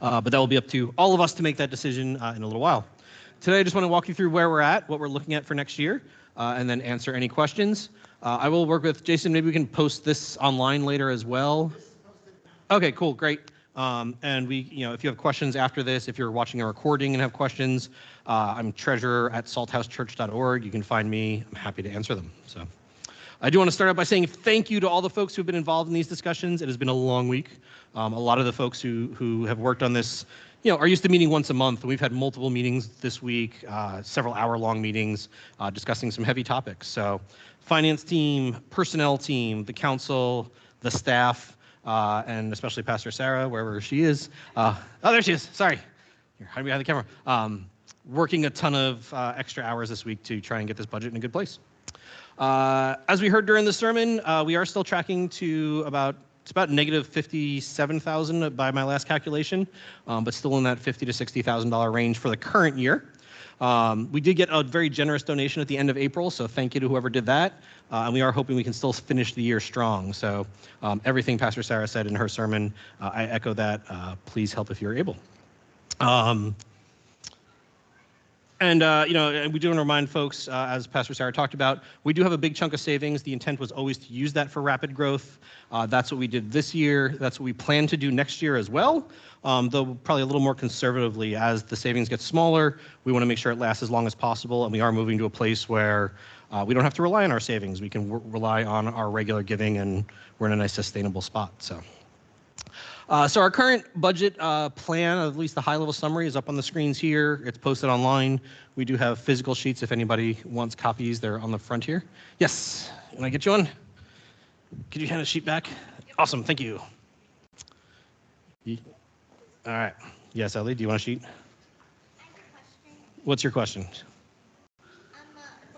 But that will be up to all of us to make that decision in a little while. Today, I just want to walk you through where we're at, what we're looking at for next year, and then answer any questions. I will work with Jason. Maybe we can post this online later as well. Okay, cool, great. And if you have questions after this, if you're watching a recording and have questions, I'm treasurer@salthousechurch.org. You can find me. I'm happy to answer them. So, I do want to start out by saying thank you to all the folks who've been involved in these discussions. It has been a long week. A lot of the folks who have worked on this, are used to meeting once a month. We've had multiple meetings this week, several hour-long meetings discussing some heavy topics. So, finance team, personnel team, the council, the staff, and especially Pastor Sarah, wherever she is. Oh, there she is. Sorry. You're hiding behind the camera. Working a ton of extra hours this week to try and get this budget in a good place. As we heard during the sermon, we are still tracking to about negative $57,000 by my last calculation, but still in that $50,000 to $60,000 range for the current year. We did get a very generous donation at the end of April, so thank you to whoever did that. And we are hoping we can still finish the year strong. So everything Pastor Sarah said in her sermon, I echo that. Please help if you're able. And we do want to remind folks, as Pastor Sarah talked about, we do have a big chunk of savings. The intent was always to use that for rapid growth. That's what we did this year. That's what we plan to do next year as well, though probably a little more conservatively. As the savings get smaller, we want to make sure it lasts as long as possible, and we are moving to a place where we don't have to rely on our savings. We can rely on our regular giving, and we're in a nice sustainable spot. So our current budget plan, at least the high-level summary, is up on the screens here. It's posted online. We do have physical sheets if anybody wants copies. They're on the front here. Yes, can I get you one? Could you hand a sheet back? Awesome, thank you. All right. Yes, Ellie, do you want a sheet? I have a question. What's your question? What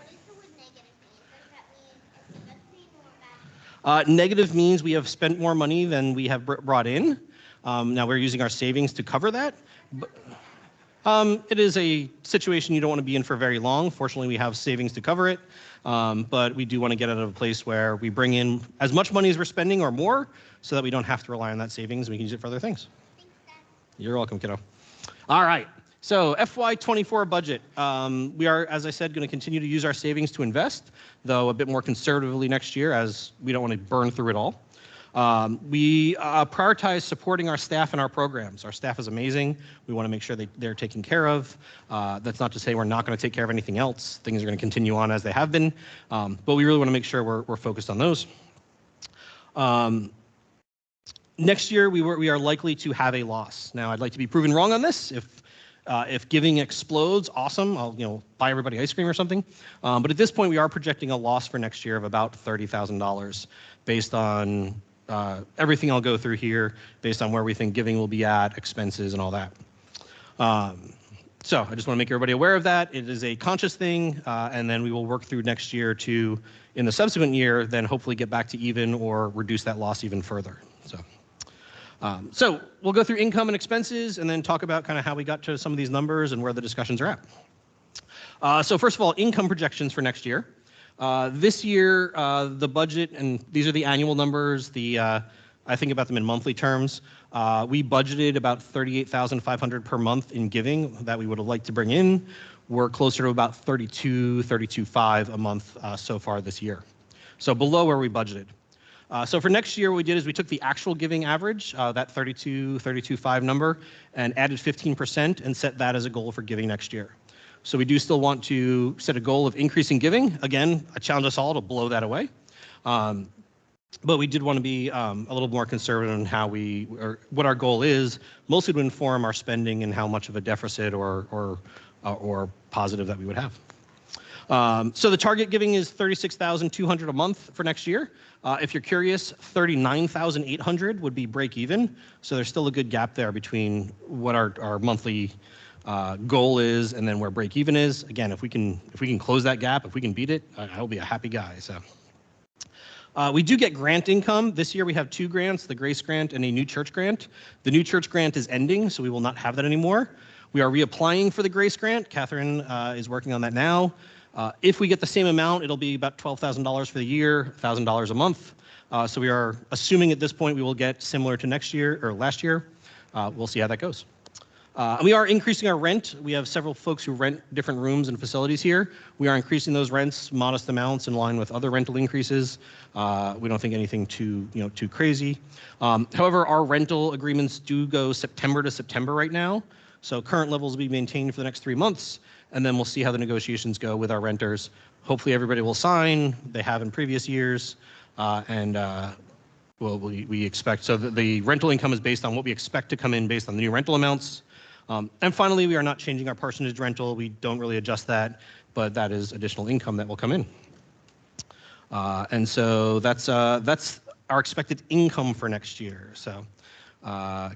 is the word negative mean? Does that mean a good thing or a bad thing? Negative means we have spent more money than we have brought in. Now we're using our savings to cover that. It is a situation you don't want to be in for very long. Fortunately, we have savings to cover it. But we do want to get out of a place where we bring in as much money as we're spending or more so that we don't have to rely on that savings and we can use it for other things. Thanks, Dad. You're welcome, kiddo. All right. So FY24 budget. We are, as I said, going to continue to use our savings to invest, though a bit more conservatively next year as we don't want to burn through it all. We prioritize supporting our staff and our programs. Our staff is amazing. We want to make sure they're taken care of. That's not to say we're not going to take care of anything else. Things are going to continue on as they have been. But we really want to make sure we're focused on those. Next year, we are likely to have a loss. Now, I'd like to be proven wrong on this. If giving explodes, awesome. I'll buy everybody ice cream or something. But at this point, we are projecting a loss for next year of about $30,000 based on everything I'll go through here, based on where we think giving will be at, expenses, and all that. So I just want to make everybody aware of that. It is a conscious thing, and then we will work through next year to, in the subsequent year, then hopefully get back to even or reduce that loss even further. So we'll go through income and expenses and then talk about kind of how we got to some of these numbers and where the discussions are at. So first of all, income projections for next year. This year, the budget, and these are the annual numbers, I think about them in monthly terms. We budgeted about $38,500 per month in giving that we would have liked to bring in. We're closer to about $32,500 a month so far this year. So below where we budgeted. So for next year, what we did is we took the actual giving average, that $32,500 number, and added 15% and set that as a goal for giving next year. So we do still want to set a goal of increasing giving. Again, I challenge us all to blow that away. But we did want to be a little more conservative in how or what our goal is, mostly to inform our spending and how much of a deficit or positive that we would have. So the target giving is $36,200 a month for next year. If you're curious, $39,800 would be break even. So there's still a good gap there between what our monthly goal is and then where break even is. Again, if we can close that gap, if we can beat it, I'll be a happy guy. So we do get grant income. This year we have 2 grants, the Grace Grant and a New Church Grant. The New Church Grant is ending, so we will not have that anymore. We are reapplying for the Grace Grant. Catherine is working on that now. If we get the same amount, it'll be about $12,000 for the year, $1,000 a month. So we are assuming at this point we will get similar to next year or last year. we'll see how that goes. And we are increasing our rent. We have several folks who rent different rooms and facilities here. We are increasing those rents, modest amounts in line with other rental increases. We don't think anything too crazy. However, our rental agreements do go September to September right now. So current levels will be maintained for the next 3 months, and then we'll see how the negotiations go with our renters. Hopefully everybody will sign. They have in previous years, well, we expect, so the rental income is based on what we expect to come in based on the new rental amounts. And finally, we are not changing our parsonage rental. We don't really adjust that, but that is additional income that will come in. And so that's our expected income for next year. So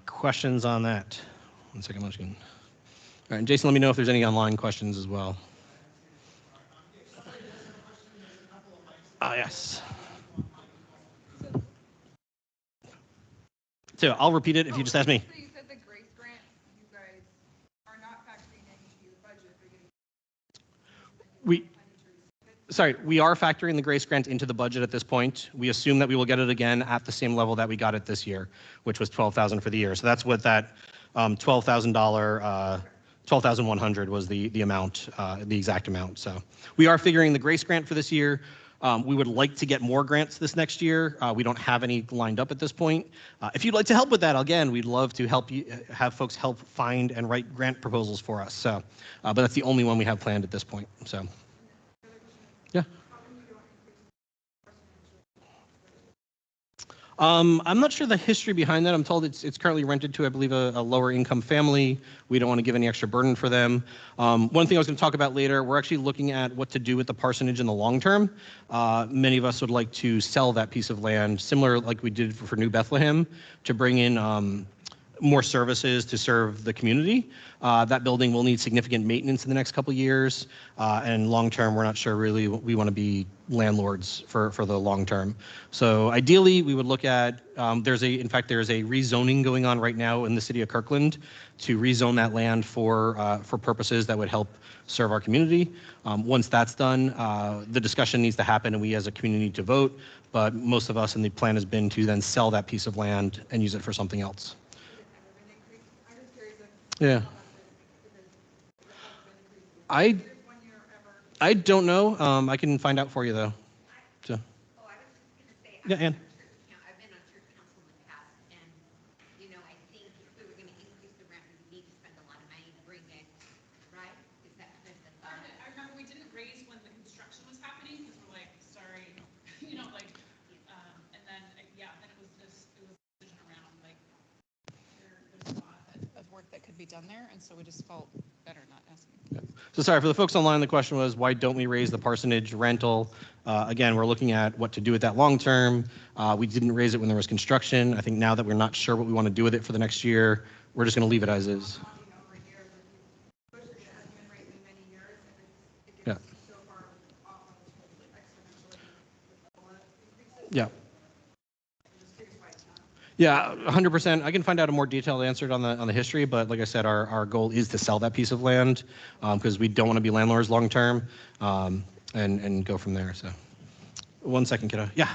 questions on that? 1 second, I'm just going. All right, and Jason, let me know if there's any online questions as well. Yes. So I'll repeat it if you just ask me. So you said the Grace Grant, you guys are not factoring into your budget. We are factoring the Grace Grant into the budget at this point. We assume that we will get it again at the same level that we got it this year, which was $12,000 for the year. So that's what that $12,000, $12,100 was the amount, the exact amount. So we are figuring the Grace Grant for this year. We would like to get more grants this next year. We don't have any lined up at this point. If you'd like to help with that, again, we'd love to help you, have folks help find and write grant proposals for us. So, but that's the only one we have planned at this point. So, yeah. I'm not sure the history behind that. I'm told it's currently rented to, I believe, a lower income family. We don't want to give any extra burden for them. One thing I was going to talk about later, we're actually looking at what to do with the parsonage in the long term. Many of us would like to sell that piece of land, similar like we did for New Bethlehem, to bring in more services to serve the community. That building will need significant maintenance in the next couple of years, and long term, we're not sure really we want to be landlords for the long term. So ideally, we would look at, in fact, there's a rezoning going on right now in the city of Kirkland to rezone that land for purposes that would help serve our community. Once that's done, the discussion needs to happen and we as a community need to vote, but most of us, and the plan has been to then sell that piece of land and use it for something else. Yeah. I don't know. I can find out for you though. So. Oh, I was just going to say, Yeah, Ann. I've been on church council in the past, and I think if we were going to increase the rent, we would need to spend a lot of money to bring it, right? Is that kind of the thought? I remember we didn't raise when the construction was happening because we're like, sorry, and then then it was a decision around like there's a lot of work that could be done there, and so we just felt better not asking. Yeah. So sorry, for the folks online, the question was, why don't we raise the parsonage rental? Again, we're looking at what to do with that long term. We didn't raise it when there was construction. I think now that we're not sure what we want to do with it for the next year, we're just going to leave it as is. Yeah. Yeah. Yeah, 100%. I can find out a more detailed answer on the history, but like I said, our goal is to sell that piece of land because we don't want to be landlords long term, and go from there. So, 1 second, kiddo. Yeah.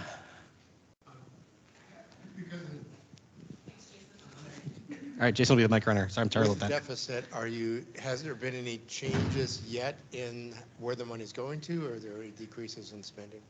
All right, Jason will be the mic runner. Sorry, I'm terrible with that. Deficit, has there been any changes yet in where the money's going to, or are there any decreases in spending?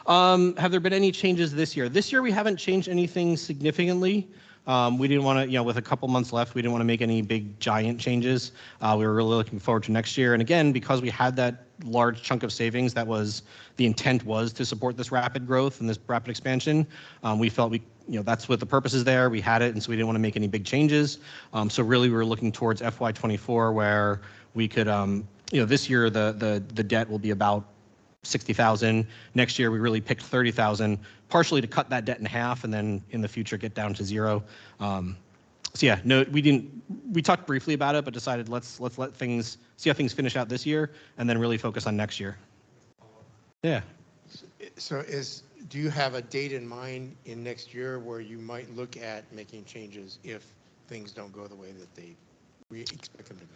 Have there been any changes this year? This year we haven't changed anything significantly. We didn't want to, with a couple months left, we didn't want to make any big giant changes. We were really looking forward to next year. And again, because we had that large chunk of savings, the intent was to support this rapid growth and this rapid expansion. We felt that's what the purpose is there. We had it, and so we didn't want to make any big changes. So really we were looking towards FY24 where we could, this year the debt will be about $60,000. Next year, we really picked $30,000, partially to cut that debt in half, and then in the future get down to zero. So yeah, no, we didn't. We talked briefly about it, but decided let's let things see how things finish out this year, and then really focus on next year. Yeah. So do you have a date in mind in next year where you might look at making changes if things don't go the way that they we expect them to do?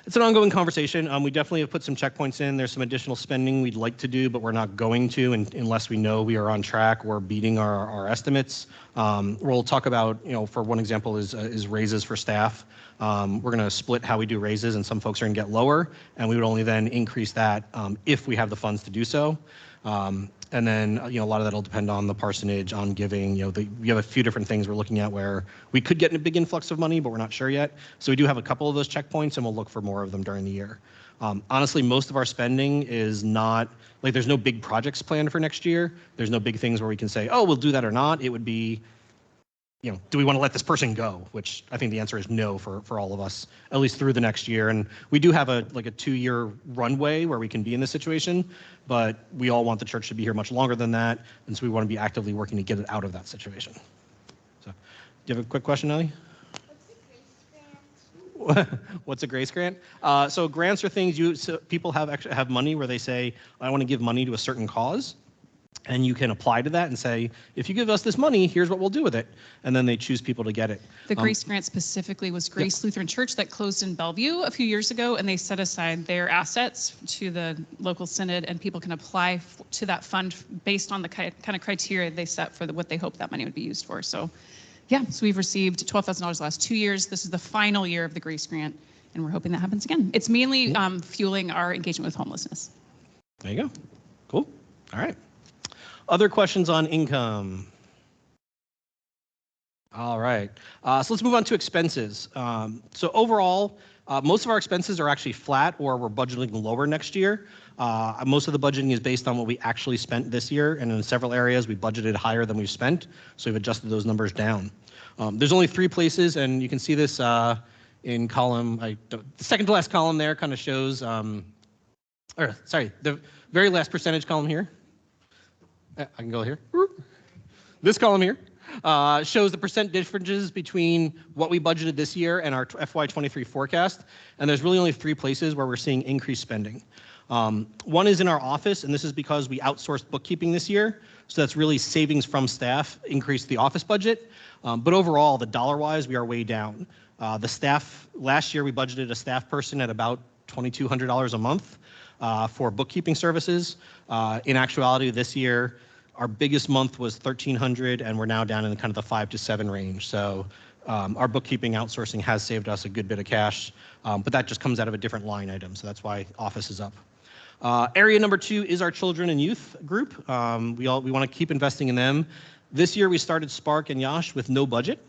It's an ongoing conversation. We definitely have put some checkpoints in. There's some additional spending we'd like to do, but we're not going to unless we know we are on track or beating our estimates. We'll talk about, for one example is raises for staff. We're going to split how we do raises, and some folks are going to get lower, and we would only then increase that if we have the funds to do so. And then, a lot of that will depend on the parsonage, on giving. We have a few different things we're looking at where we could get a big influx of money, but we're not sure yet. So we do have a couple of those checkpoints, and we'll look for more of them during the year. Honestly, most of our spending is not, there's no big projects planned for next year. There's no big things where we can say, oh, we'll do that or not. It would be, do we want to let this person go? Which I think the answer is no for all of us, at least through the next year. And we do have a 2-year runway where we can be in this situation, but we all want the church to be here much longer than that. And so we want to be actively working to get it out of that situation. So, do you have a quick question, Ellie? What's a grace grant? What's a grace grant? So grants are things people have money where they say, I want to give money to a certain cause. And you can apply to that and say, if you give us this money, here's what we'll do with it. And then they choose people to get it. The Grace Grant specifically was Grace Lutheran Church that closed in Bellevue a few years ago, and they set aside their assets to the local synod, and people can apply to that fund based on the kind of criteria they set for what they hope that money would be used for. So, yeah, so we've received $12,000 the last 2 years. This is the final year of the Grace Grant, and we're hoping that happens again. It's mainly fueling our engagement with homelessness. There you go. Cool. All right. Other questions on income? All right. So let's move on to expenses. So overall, most of our expenses are actually flat, or we're budgeting lower next year. Most of the budgeting is based on what we actually spent this year, and in several areas we budgeted higher than we've spent, so we've adjusted those numbers down. There's only 3 places, and you can see this in column, the second to last column there kind of shows, the very last percentage column here. I can go here. This column here shows the percent differences between what we budgeted this year and our FY23 forecast. And there's really only 3 places where we're seeing increased spending. One is in our office, and this is because we outsourced bookkeeping this year. So that's really savings from staff, increased the office budget. But overall, the dollar-wise, we are way down. The staff, last year we budgeted a staff person at about $2,200 a month for bookkeeping services. In actuality, this year, our biggest month was $1,300, and we're now down in kind of the 5 to 7 range. So our bookkeeping outsourcing has saved us a good bit of cash, but that just comes out of a different line item. So that's why office is up. Area number 2 is our children and youth group. We want to keep investing in them. This year we started Spark and Yash with no budget.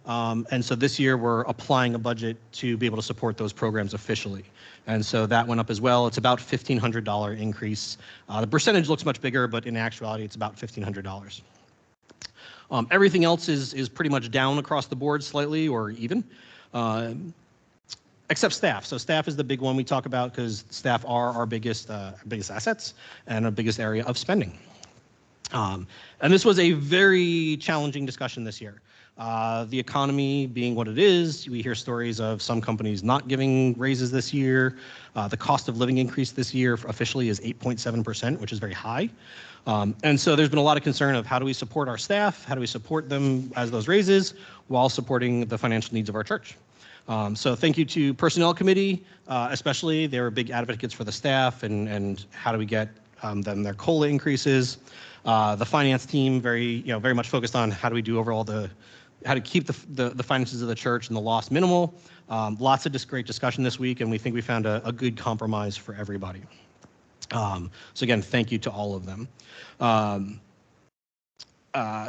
And so this year we're applying a budget to be able to support those programs officially. And so that went up as well. It's about $1,500 increase. The percentage looks much bigger, but in actuality it's about $1,500. Everything else is pretty much down across the board slightly or even, except staff. So staff is the big one we talk about because staff are our biggest assets and our biggest area of spending. And this was a very challenging discussion this year. The economy being what it is, we hear stories of some companies not giving raises this year. The cost of living increase this year officially is 8.7%, which is very high. And so there's been a lot of concern of how do we support our staff, how do we support them as those raises while supporting the financial needs of our church. So thank you to Personnel Committee, especially. They were big advocates for the staff and how do we get them their COLA increases. The finance team very much focused on how do we do overall how to keep the finances of the church and the loss minimal. Lots of great discussion this week, and we think we found a good compromise for everybody. So again, thank you to all of them.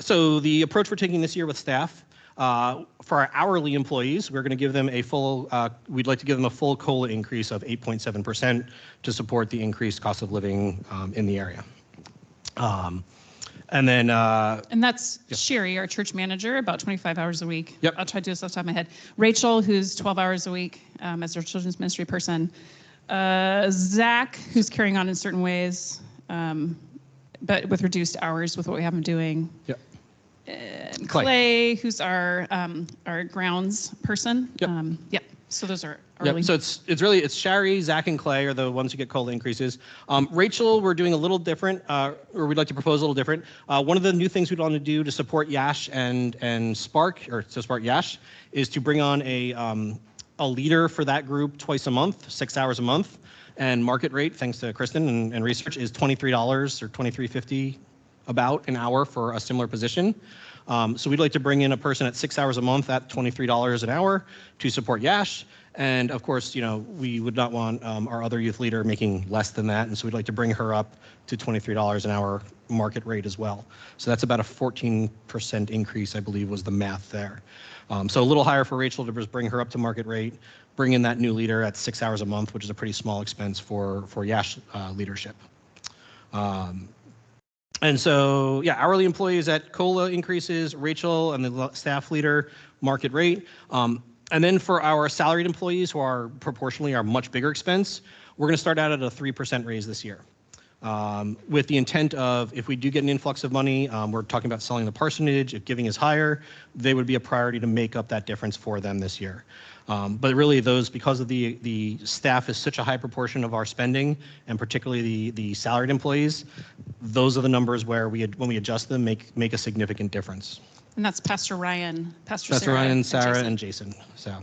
So the approach we're taking this year with staff, for our hourly employees, we're going to give them we'd like to give them a full COLA increase of 8.7% to support the increased cost of living in the area. And then and that's Sherry, our church manager, about 25 hours a week. Yep. I'll try to do this off the top of my head. Rachel, who's 12 hours a week as our children's ministry person. Zach, who's carrying on in certain ways, but with reduced hours with what we have him doing. Yep. And Clay, who's our grounds person. Yep. Yep. So those are Yep. So it's Sherry, Zach, and Clay are the ones who get COLA increases. Rachel, we're doing a little different, or we'd like to propose a little different. One of the new things we'd want to do to support Yash and Spark, or to support Yash, is to bring on a leader for that group twice a month, 6 hours a month. And market rate, thanks to Kristen and research, is $23 or $23.50 about an hour for a similar position. So we'd like to bring in a person at 6 hours a month at $23 an hour to support Yash. And of course, we would not want our other youth leader making less than that. And so we'd like to bring her up to $23 an hour market rate as well. So that's about a 14% increase, I believe was the math there. So a little higher for Rachel to just bring her up to market rate, bring in that new leader at 6 hours a month, which is a pretty small expense for Yash leadership. And so, yeah, hourly employees at COLA increases, Rachel and the staff leader market rate. And then for our salaried employees, who are proportionally our much bigger expense, we're going to start out at a 3% raise this year. With the intent of, if we do get an influx of money, we're talking about selling the parsonage, if giving is higher, they would be a priority to make up that difference for them this year. But really those, because of the staff is such a high proportion of our spending, and particularly the salaried employees, those are the numbers where when we adjust them, make a significant difference. And that's Pastor Ryan, Pastor Ryan, Sarah, and Jason. So,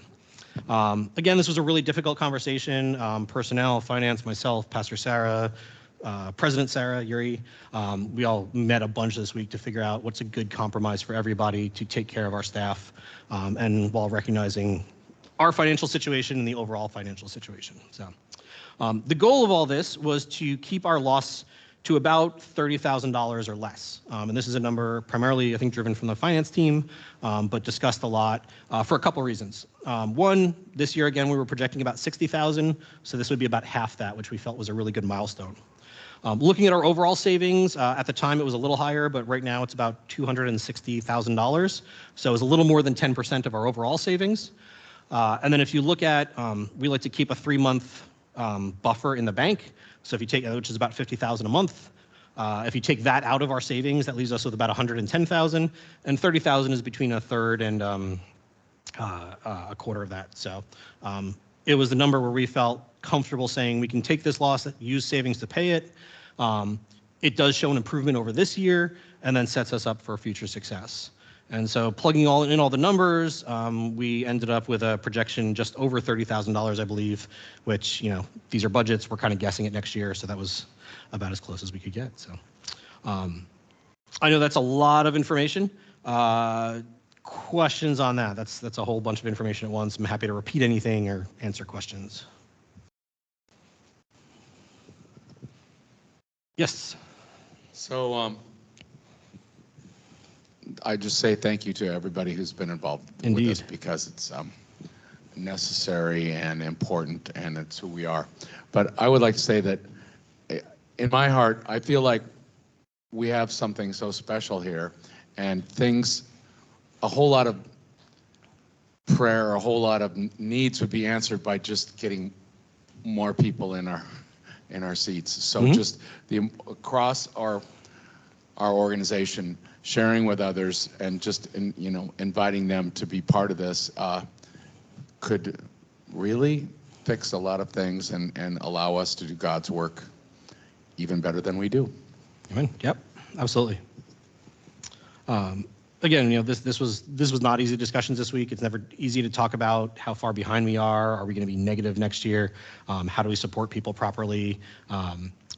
again, this was a really difficult conversation. Personnel, finance, myself, Pastor Sarah, President Sarah, Yuri, we all met a bunch this week to figure out what's a good compromise for everybody to take care of our staff, and while recognizing our financial situation and the overall financial situation. So, the goal of all this was to keep our loss to about $30,000 or less. And this is a number primarily, I think, driven from the finance team, but discussed a lot for a couple reasons. One, this year, again, we were projecting about $60,000, so this would be about half that, which we felt was a really good milestone. Looking at our overall savings, at the time it was a little higher, but right now it's about $260,000. So it's a little more than 10% of our overall savings. And then if you look at, we like to keep a 3-month buffer in the bank. So if you take, which is about $50,000 a month, if you take that out of our savings, that leaves us with about $110,000, and $30,000 is between a third and a quarter of that. So it was the number where we felt comfortable saying we can take this loss, use savings to pay it. It does show an improvement over this year, and then sets us up for future success. And so plugging all the numbers, we ended up with a projection just over $30,000, I believe, which, these are budgets. We're kind of guessing it next year, so that was about as close as we could get. So I know that's a lot of information. Questions on that? That's a whole bunch of information at once. I'm happy to repeat anything or answer questions. Yes. So I just say thank you to everybody who's been involved Indeed. with this, because it's necessary and important, and it's who we are. But I would like to say that in my heart, I feel like we have something so special here, and a whole lot of prayer, a whole lot of needs would be answered by just getting more people in our seats. So just across our organization, sharing with others, and just inviting them to be part of this could really fix a lot of things and allow us to do God's work even better than we do. Amen. Yep, absolutely. Again, this was not easy discussions this week. It's never easy to talk about how far behind we are. Are we going to be negative next year? How do we support people properly?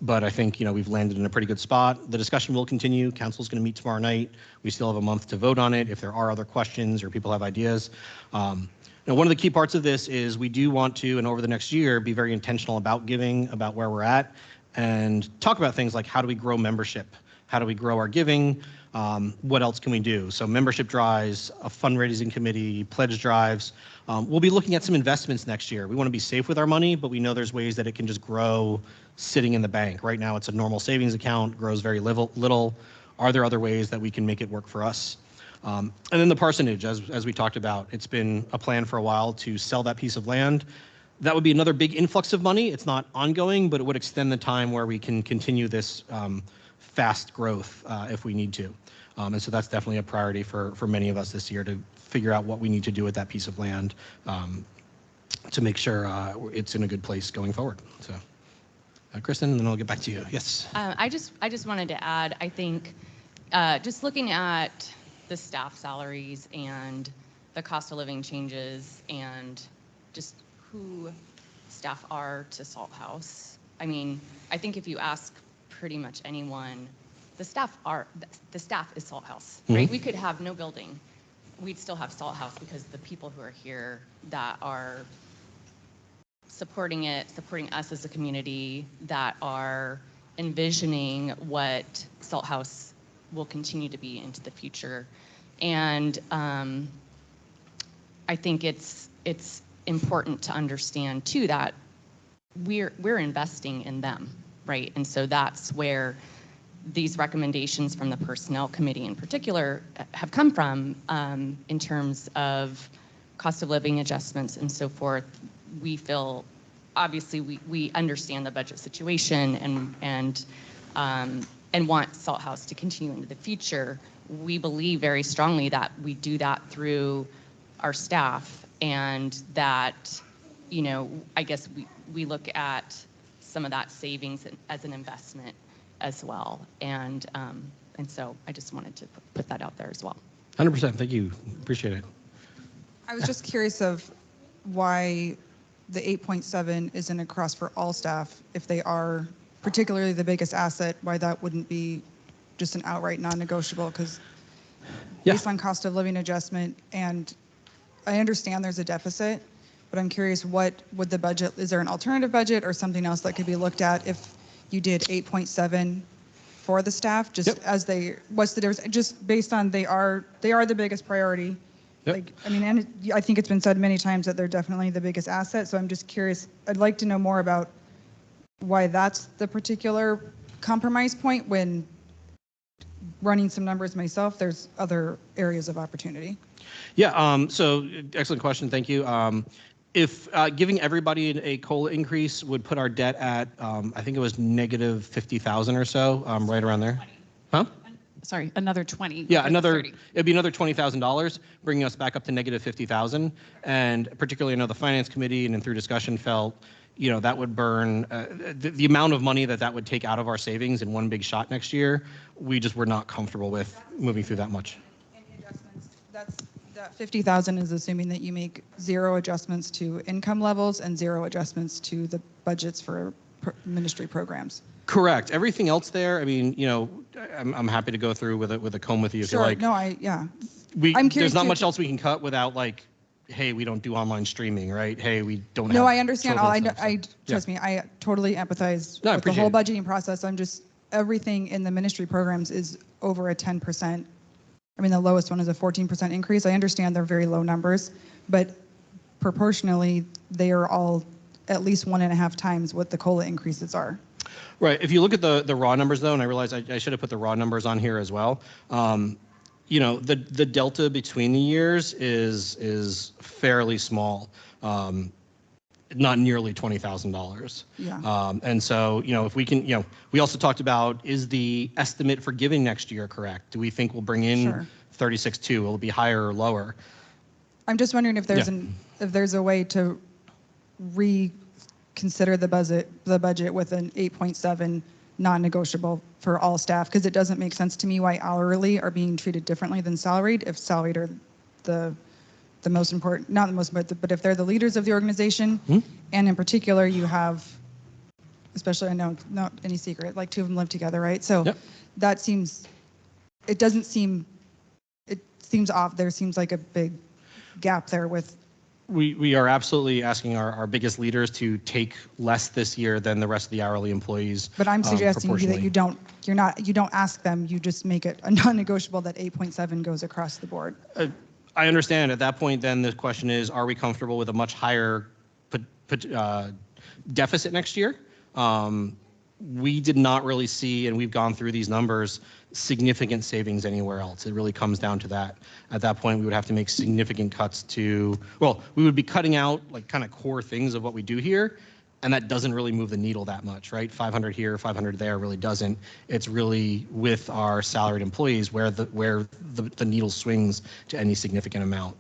But I think we've landed in a pretty good spot. The discussion will continue. Council's going to meet tomorrow night. We still have a month to vote on it. If there are other questions or people have ideas. Now, one of the key parts of this is we do want to, and over the next year, be very intentional about giving, about where we're at, and talk about things like how do we grow membership? How do we grow our giving? What else can we do? So membership drives, a fundraising committee, pledge drives. We'll be looking at some investments next year. We want to be safe with our money, but we know there's ways that it can just grow sitting in the bank. Right now, it's a normal savings account, grows very little. Are there other ways that we can make it work for us? And then the parsonage, as we talked about, it's been a plan for a while to sell that piece of land. That would be another big influx of money. It's not ongoing, but it would extend the time where we can continue this fast growth if we need to. And so that's definitely a priority for many of us this year, to figure out what we need to do with that piece of land to make sure it's in a good place going forward. So, Kristen, and then I'll get back to you. Yes. I just wanted to add, I think, just looking at the staff salaries and the cost of living changes and just who staff are to Salt House. I mean, I think if you ask pretty much anyone, the staff is Salt House, right? We could have no building. We'd still have Salt House because the people who are here that are supporting it, supporting us as a community, that are envisioning what Salt House will continue to be into the future. And I think it's important to understand too that we're investing in them, right? And so that's where these recommendations from the Personnel Committee in particular have come from in terms of cost of living adjustments and so forth. We feel, obviously, we understand the budget situation and want Salt House to continue into the future. We believe very strongly that we do that through our staff, and that, you know, I guess we look at some of that savings as an investment as well. And so I just wanted to put that out there as well. 100%. Thank you. Appreciate it. I was just curious of why the 8.7 isn't across for all staff if they are particularly the biggest asset, why that wouldn't be just an outright non-negotiable, because based on cost of living adjustment, and I understand there's a deficit, but I'm curious, what would the budget, is there an alternative budget or something else that could be looked at if you did 8.7 for the staff, just as what's the difference, just based on they are the biggest priority. Like, I mean, and I think it's been said many times that they're definitely the biggest asset. So I'm just curious, I'd like to know more about why that's the particular compromise point when running some numbers myself, there's other areas of opportunity. Yeah, so excellent question. Thank you. If giving everybody a COLA increase would put our debt at, I think it was negative 50,000 or so, right around there. Huh? Sorry, another 20. Yeah, it'd be another $20,000, bringing us back up to negative 50,000. And particularly, I know the Finance Committee and through discussion felt, you know, that would burn the amount of money that would take out of our savings in one big shot next year. We just were not comfortable with moving through that much. Any adjustments? That 50,000 is assuming that you make 0 adjustments to income levels and 0 adjustments to the budgets for ministry programs. Correct. Everything else there, I mean, you know, I'm happy to go through with a comb with you if you like. No, I'm curious. There's not much else we can cut without, like, hey, we don't do online streaming, right? Hey, we don't have. No, I understand. Trust Yeah. me, I totally empathize No, I with the appreciate whole it. budgeting process. I'm just, everything in the ministry programs is over a 10%. I mean, the lowest one is a 14% increase. I understand they're very low numbers, but proportionally, they are all at least 1.5 times what the COLA increases are. Right. If you look at the raw numbers, though, and I realize I should have put the raw numbers on here as well. You know, the delta between the years is fairly small, not nearly $20,000. Yeah. And so, you know, if we can, you know, we also talked about, is the estimate for giving next year correct? Do we think we'll bring in Sure. 36.2? Will it be higher or lower? I'm just wondering if there's if there's a way to reconsider the budget with an 8.7 non-negotiable for all staff, because it doesn't make sense to me why hourly are being treated differently than salaried if salaried are the most important, not the most, but if they're the leaders of the organization, and in particular you have, especially, I know not any secret, like 2 of them live together, right? So that seems, it seems off. There seems like a big gap there with. We are absolutely asking our biggest leaders to take less this year than the rest of the hourly employees. But I'm suggesting to you that you don't ask them, you just make it a non-negotiable that 8.7 goes across the board. I understand. At that point, then the question is, are we comfortable with a much higher deficit next year? We did not really see, and we've gone through these numbers, significant savings anywhere else. It really comes down to that. At that point, we would have to make significant cuts to, well, we would be cutting out like kind of core things of what we do here, and that doesn't really move the needle that much, right? 500 here, 500 there really doesn't. It's really with our salaried employees where the needle swings to any significant amount.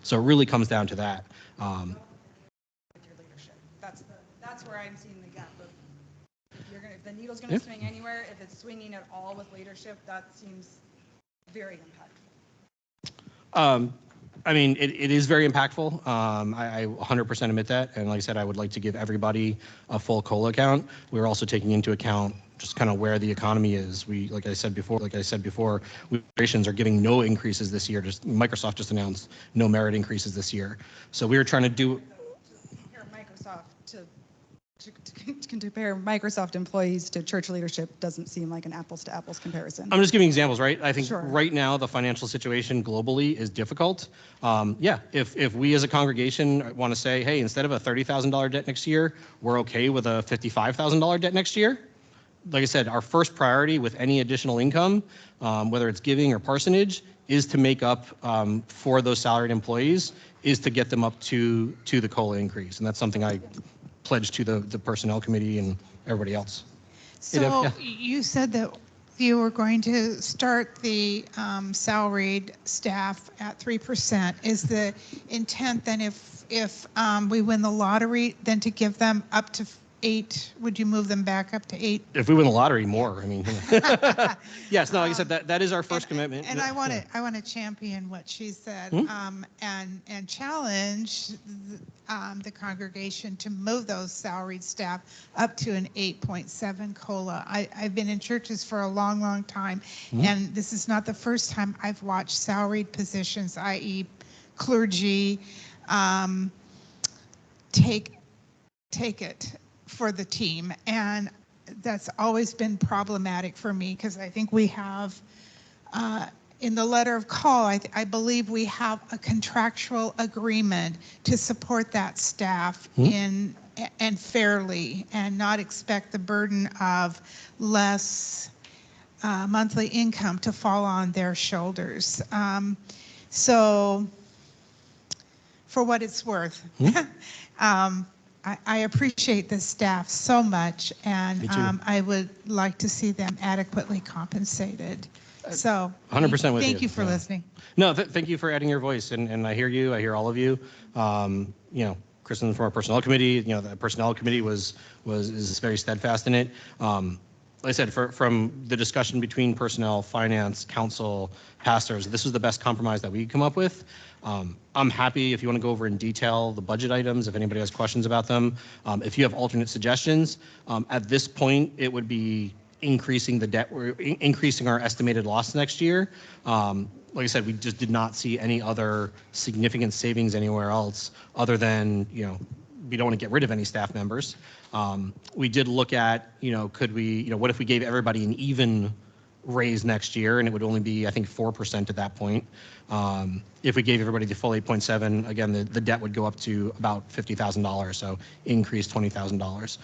So it really comes down to that. With your leadership, that's where I'm seeing the gap. If the needle's going to swing anywhere, if it's swinging at all with leadership, that seems very impactful. I mean, it is very impactful. I 100% admit that. And like I said, I would like to give everybody a full COLA account. We're also taking into account just kind of where the economy is. Like I said before, operations are giving no increases this year. Microsoft just announced no merit increases this year. So we were trying to do. Microsoft to compare Microsoft employees to church leadership doesn't seem like an apples to apples comparison. I'm just giving examples, right? I think Sure. right now the financial situation globally is difficult. Yeah, if we as a congregation want to say, hey, instead of a $30,000 debt next year, we're okay with a $55,000 debt next year. Like I said, our first priority with any additional income, whether it's giving or parsonage, is to make up for those salaried employees, is to get them up to the COLA increase. And that's something I pledge to the personnel committee and everybody else. So Yeah. you said that you were going to start the salaried staff at 3%. Is the intent then if we win the lottery, then to give them up to 8? Would you move them back up to 8? If we win the lottery, more. I mean, yes. No, like I said, that is our first commitment. And I want to champion what she said and challenge the congregation to move those salaried staff up to an 8.7 COLA. I've been in churches for a long, long time, and this is not the first time I've watched salaried positions, i.e. clergy, take it for the team, and that's always been problematic for me because I think we have in the letter of call, I believe we have a contractual agreement to support that staff and fairly, and not expect the burden of less monthly income to fall on their shoulders. So for what it's worth, I appreciate the staff so much, and I would like to see them adequately compensated. So 100% with you. Thank you for listening. No, thank you for adding your voice, and I hear you. I hear all of you. Kristen from our personnel committee. The personnel committee is very steadfast in it. Like I said, from the discussion between personnel, finance, council, pastors, this was the best compromise that we could come up with. I'm happy if you want to go over in detail the budget items, if anybody has questions about them. If you have alternate suggestions, at this point, it would be increasing the debt, increasing our estimated loss next year. Like I said, we just did not see any other significant savings anywhere else other than, we don't want to get rid of any staff members. We did look at, could we, what if we gave everybody an even raise next year, and it would only be, I think, 4% at that point. If we gave everybody the full 8.7, again, the debt would go up to about $50,000, so increase $20,000.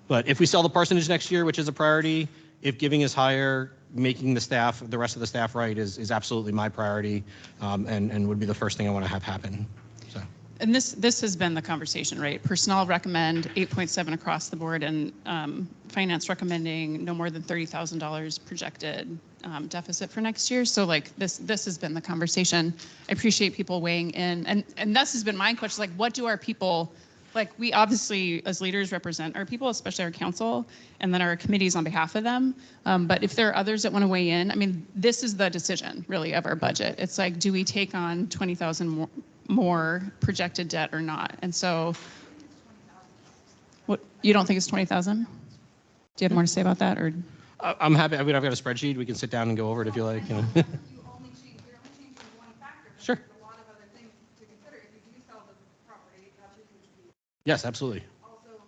But if we sell the parsonage next year, which is a priority, if giving is higher, making the rest of the staff right is absolutely my priority, and would be the first thing I want to have happen. So. And this has been the conversation, right? Personnel recommend 8.7 across the board, and finance recommending no more than $30,000 projected deficit for next year. So like this has been the conversation. I appreciate people weighing in, and this has been my question. Like, what do our people? Like, we obviously as leaders represent our people, especially our council, and then our committees on behalf of them. But if there are others that want to weigh in, I mean, this is the decision really of our budget. It's like, do we take on 20,000 more projected debt or not? And so, what, you don't think it's 20,000? Do you have more to say about that, or? I'm happy. I mean, I've got a spreadsheet. We can sit down and go over it if you like. You're only changing one factor. Sure. There's a lot of other things to consider. If you do sell the property, that's a huge piece. Yes, absolutely. Also,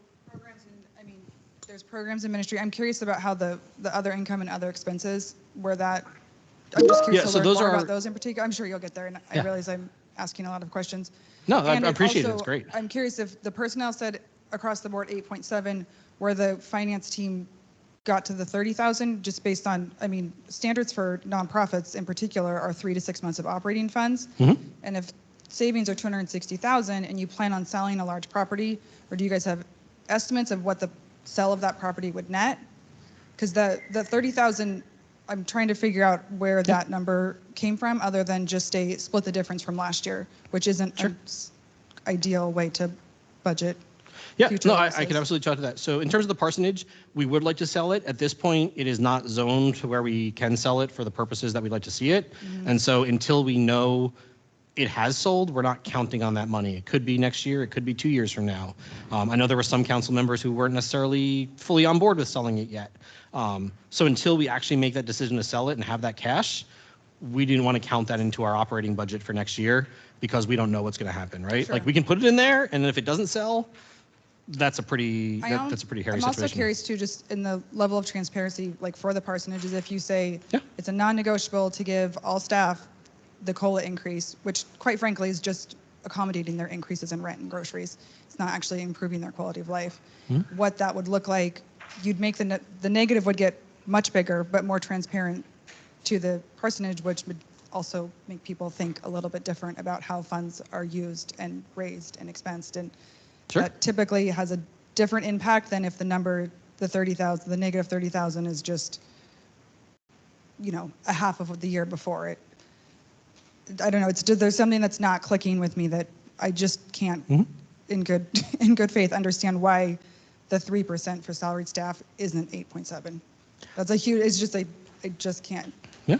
there's programs in ministry. I'm curious about how the other income and other expenses, where that, I'm just curious to learn more about those in particular. I'm sure you'll get there, and I realize I'm asking a lot of questions. No, I And appreciate it. also, It's great. I'm curious if the personnel said across the board 8.7, where the finance team got to the 30,000, just based on, standards for nonprofits in particular are 3 to 6 months of operating funds. And if savings are 260,000 and you plan on selling a large property, or do you guys have estimates of what the sell of that property would net? Because the 30,000, I'm trying to figure out where that number came from, other than just a split the difference from last year, which isn't an ideal way to budget. Yeah, no, I can absolutely talk to that. So in terms of the parsonage, we would like to sell it. At this point, it is not zoned to where we can sell it for the purposes that we'd like to see it. And so until we know it has sold, we're not counting on that money. It could be next year, it could be 2 years from now. I know there were some council members who weren't necessarily fully on board with selling it yet. So until we actually make that decision to sell it and have that cash, we didn't want to count that into our operating budget for next year because we don't know what's going to happen, right? Sure. Like we can put it in there, and if it doesn't sell, that's a pretty hairy I'm situation. also curious too, just in the level of transparency, like for the parsonages, if you say Yeah. it's a non-negotiable to give all staff the COLA increase, which quite frankly is just accommodating their increases in rent and groceries. It's not actually improving their quality of life. What that would look like, you'd make the negative would get much bigger, but more transparent to the parsonage, which would also make people think a little bit different about how funds are used and raised and expensed. And Sure. that typically has a different impact than if the number, the 30,000, the negative 30,000 is just, a half of the year before it. I don't know. There's something that's not clicking with me that I just can't, in good faith, understand why the 3% for salaried staff isn't 8.7. That's a huge. It's just I just can't. Yeah.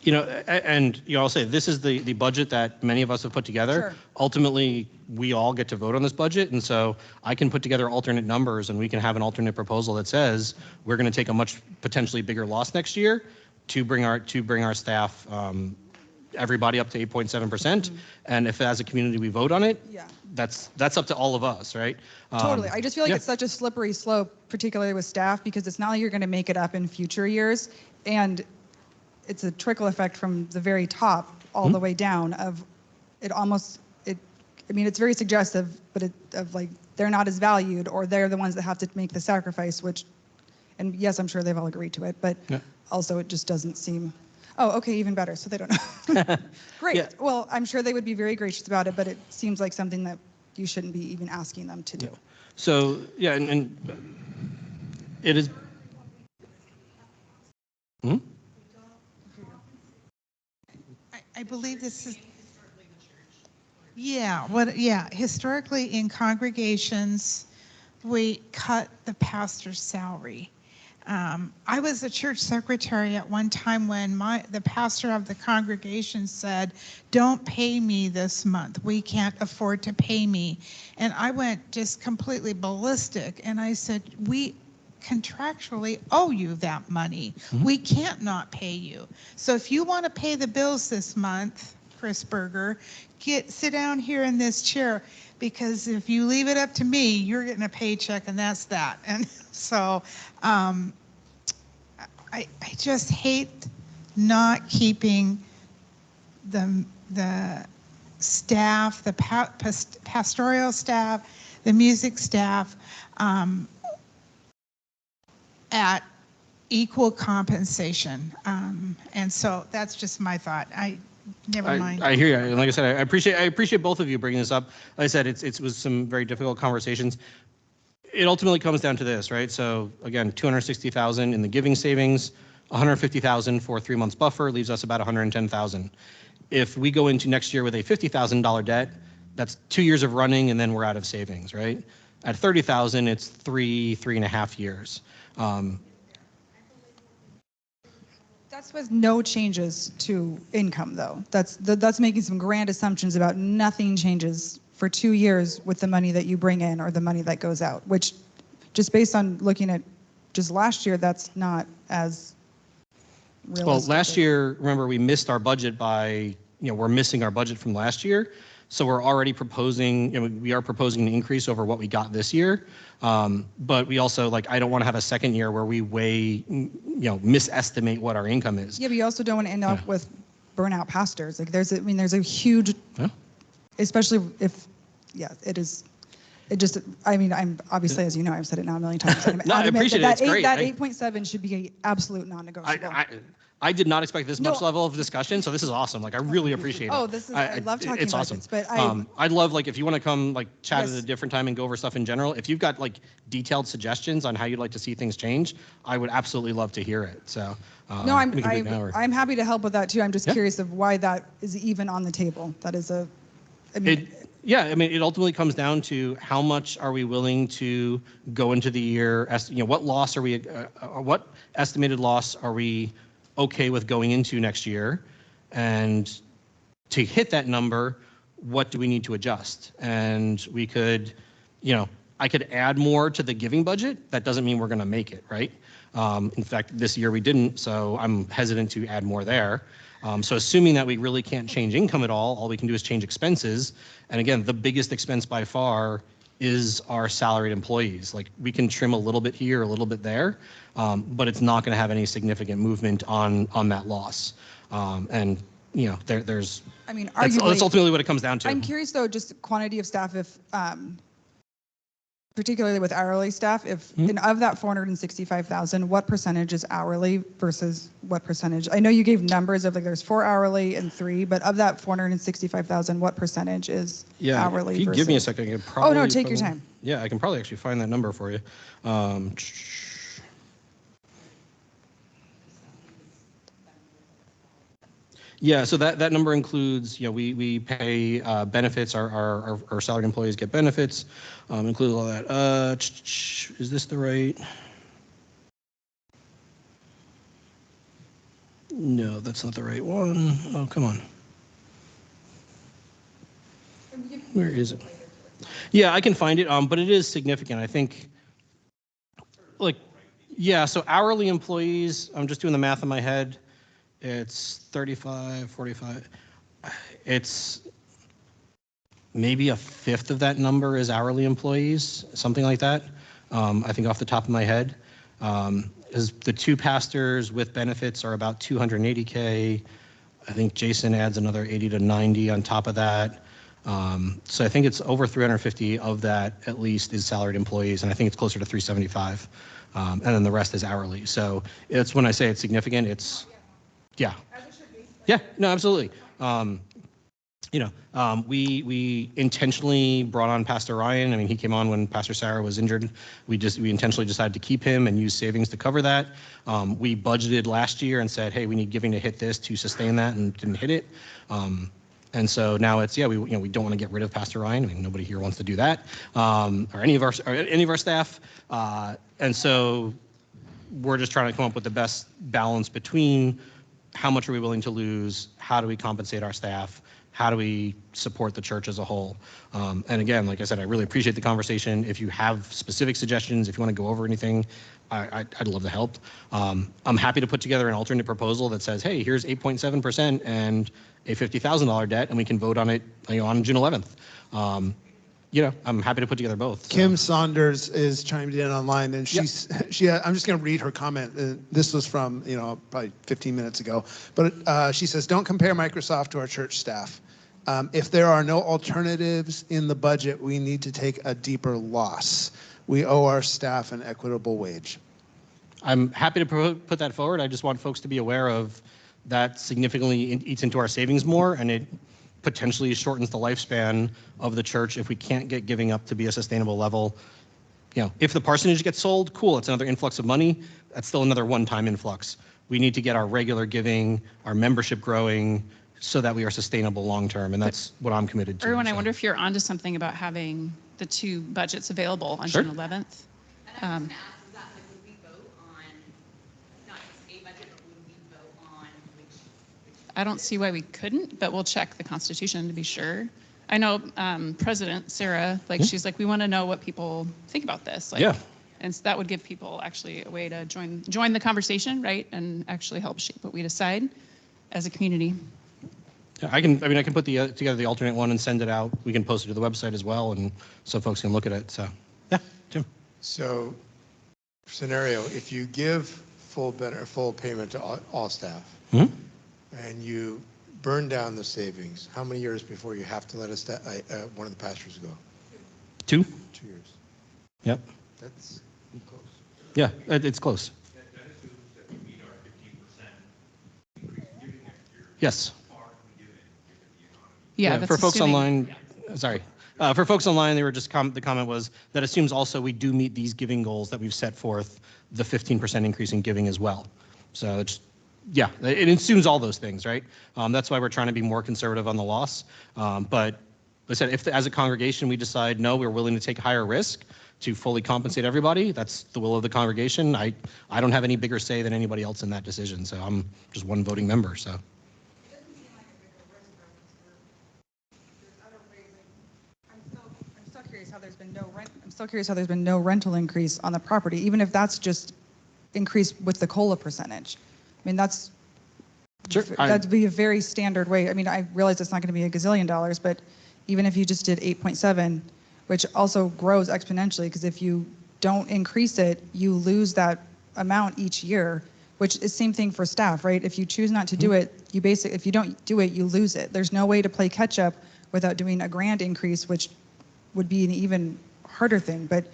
I'll say this is the budget that many of us have put together. Sure. Ultimately, we all get to vote on this budget, and so I can put together alternate numbers, and we can have an alternate proposal that says we're going to take a much potentially bigger loss next year to bring our staff, everybody up to 8.7%. And if as a community we vote on it, Yeah. that's up to all of us, right? Totally. I just feel like yeah. it's such a slippery slope, particularly with staff, because it's not like you're going to make it up in future years. And it's a trickle effect from the very top all the way down of it almost, it's very suggestive, but of like they're not as valued or they're the ones that have to make the sacrifice, which, and yes, I'm sure they've all agreed to it, but also it just doesn't seem, oh, okay, even better. So they don't know. Great. Yeah. Well, I'm sure they would be very gracious about it, but it seems like something that you shouldn't be even asking them to do. So, yeah, and it is. I believe this is. Historically in congregations, we cut the pastor's salary. I was a church secretary at one time when the pastor of the congregation said, "Don't pay me this month. We can't afford to pay me." And I went just completely ballistic. And I said, "We contractually owe you that money. We can't not pay you. So if you want to pay the bills this month, Chris Berger, sit down here in this chair, because if you leave it up to me, you're getting a paycheck and that's that." And so I just hate not keeping the staff, the pastoral staff, the music staff at equal compensation. And so that's just my thought. Never mind. I hear you. And like I said, I appreciate both of you bringing this up. Like I said, it was some very difficult conversations. It ultimately comes down to this, right? So again, 260,000 in the giving savings, 150,000 for 3 months buffer leaves us about 110,000. If we go into next year with a $50,000 debt, that's 2 years of running and then we're out of savings, right? At 30,000, it's 3.5 years. That's with no changes to income, though. That's making some grand assumptions about nothing changes for 2 years with the money that you bring in or the money that goes out, which just based on looking at just last year, that's not as realistic. Well, last year, remember, we missed our budget by, we're missing our budget from last year. So we're already proposing, we are proposing an increase over what we got this year. But we also, I don't want to have a second year where we misestimate what our income is. Yeah, but you also don't want to end up with burnout pastors. There's a huge, especially if, I'm obviously, as you know, I've said it now a million times. No, I appreciate it. It's great. That 8.7 should be an absolute non-negotiable. I did not expect this much level of discussion, so this is awesome. I really appreciate it. Oh, I love talking it's about awesome. this, but I'd love, if you want to come, chat at a different time and go over stuff in general. If you've got, detailed suggestions on how you'd like to see things change, I would absolutely love to hear it. So, no, I'm happy to help with that too. I'm just curious of why that is even on the table. That is it ultimately comes down to how much are we willing to go into the year, what loss are we, what estimated loss are we okay with going into next year, and to hit that number, what do we need to adjust? And we could, I could add more to the giving budget. That doesn't mean we're going to make it, right? In fact, this year we didn't, so I'm hesitant to add more there. So assuming that we really can't change income at all we can do is change expenses. And again, the biggest expense by far is our salaried employees. Like, we can trim a little bit here, a little bit there, but it's not going to have any significant movement on that loss. And there's. I mean, arguably, that's ultimately what it comes down to. I'm curious though, just quantity of staff, if particularly with hourly staff, if and of that 465,000, what percentage is hourly versus what percentage? I know you gave numbers of like there's 4 hourly and 3, but of that 465,000, what percentage is hourly? If you versus... give me a second, I can probably. Oh no, take your time. Yeah, I can probably actually find that number for you. Yeah, so that number includes, we pay benefits, our salaried employees get benefits, include all that. Is this the right? No, that's not the right one. Oh, come on. Where is it? Yeah, I can find it, but it is significant. I think, so hourly employees, I'm just doing the math in my head. It's 35, 45. It's maybe a fifth of that number is hourly employees, something like that. I think off the top of my head. Is the 2 pastors with benefits are about 280K. I think Jason adds another 80 to 90 on top of that. So I think it's over 350 of that at least is salaried employees, and I think it's closer to 375. And then the rest is hourly. So it's when I say it's significant, it's. Yeah. Yeah, no, absolutely. We intentionally brought on Pastor Ryan. I mean, he came on when Pastor Sarah was injured. We intentionally decided to keep him and use savings to cover that. We budgeted last year and said, hey, we need giving to hit this to sustain that, and didn't hit it. And so now it's, we don't want to get rid of Pastor Ryan. I mean, nobody here wants to do that, or any of our staff. And so we're just trying to come up with the best balance between how much are we willing to lose? How do we compensate our staff? How do we support the church as a whole? And again, like I said, I really appreciate the conversation. If you have specific suggestions, if you want to go over anything, I'd love to help. I'm happy to put together an alternate proposal that says, hey, here's 8.7% and a $50,000 debt, and we can vote on it on June 11th. I'm happy to put together both. So. Kim Saunders is chimed in online, and I'm just going to read her comment. This was from, probably 15 minutes ago. But she says, don't compare Microsoft to our church staff. If there are no alternatives in the budget, we need to take a deeper loss. We owe our staff an equitable wage. I'm happy to put that forward. I just want folks to be aware of that significantly eats into our savings more, and it potentially shortens the lifespan of the church if we can't get giving up to be a sustainable level. If the parsonage gets sold, cool, it's another influx of money. That's still another one-time influx. We need to get our regular giving, our membership growing, so that we are sustainable long-term, and that's what I'm committed to. Irwin, I wonder if you're onto something about having the 2 budgets available on June 11th. I don't see why we couldn't, but we'll check the Constitution to be sure. I know President Sarah, she's like, we want to know what people think about this. And so that would give people actually a way to join the conversation, right? And actually help shape what we decide as a community. Yeah, I can put together the alternate one and send it out. We can post it to the website as well, and so folks can look at it. So, yeah, Jim. So, scenario: if you give full payment to all staff, and you burn down the savings, how many years before you have to let one of the pastors go? 2. 2 years. Yep. That's close. Yeah, it's close. That assumes that we meet our 15% increase in giving next year. Yes. Yeah, that's for folks assuming, online, sorry. For folks online, they were just the comment was that assumes also we do meet these giving goals that we've set forth, the 15% increase in giving as well. So it's, it assumes all those things, right? That's why we're trying to be more conservative on the loss. But like I said, if as a congregation we decide, no, we're willing to take higher risk to fully compensate everybody, that's the will of the congregation. I don't have any bigger say than anybody else in that decision. So I'm just one voting member, so. still curious how there's been no rental increase on the property, even if that's just increased with the COLA percentage. I mean, that'd be a very standard way. I mean, I realize it's not going to be a gazillion dollars, but even if you just did 8.7, which also grows exponentially, because if you don't increase it, you lose that amount each year, which is same thing for staff, right? If you choose not to do it, if you don't do it, you lose it. There's no way to play catch up without doing a grand increase, which would be an even harder thing. But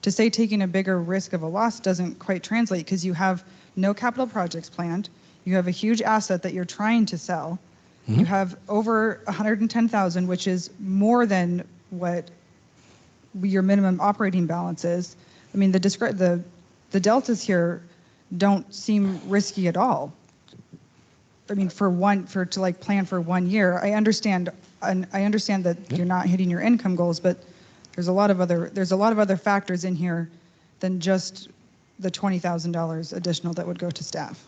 to say taking a bigger risk of a loss doesn't quite translate, because you have no capital projects planned. You have a huge asset that you're trying to sell. You have over 110,000, which is more than what your minimum operating balance is. I mean, the deltas here don't seem risky at all. I mean, to like plan for 1 year, I understand that you're not hitting your income goals, but there's a lot of other factors in here than just the $20,000 additional that would go to staff.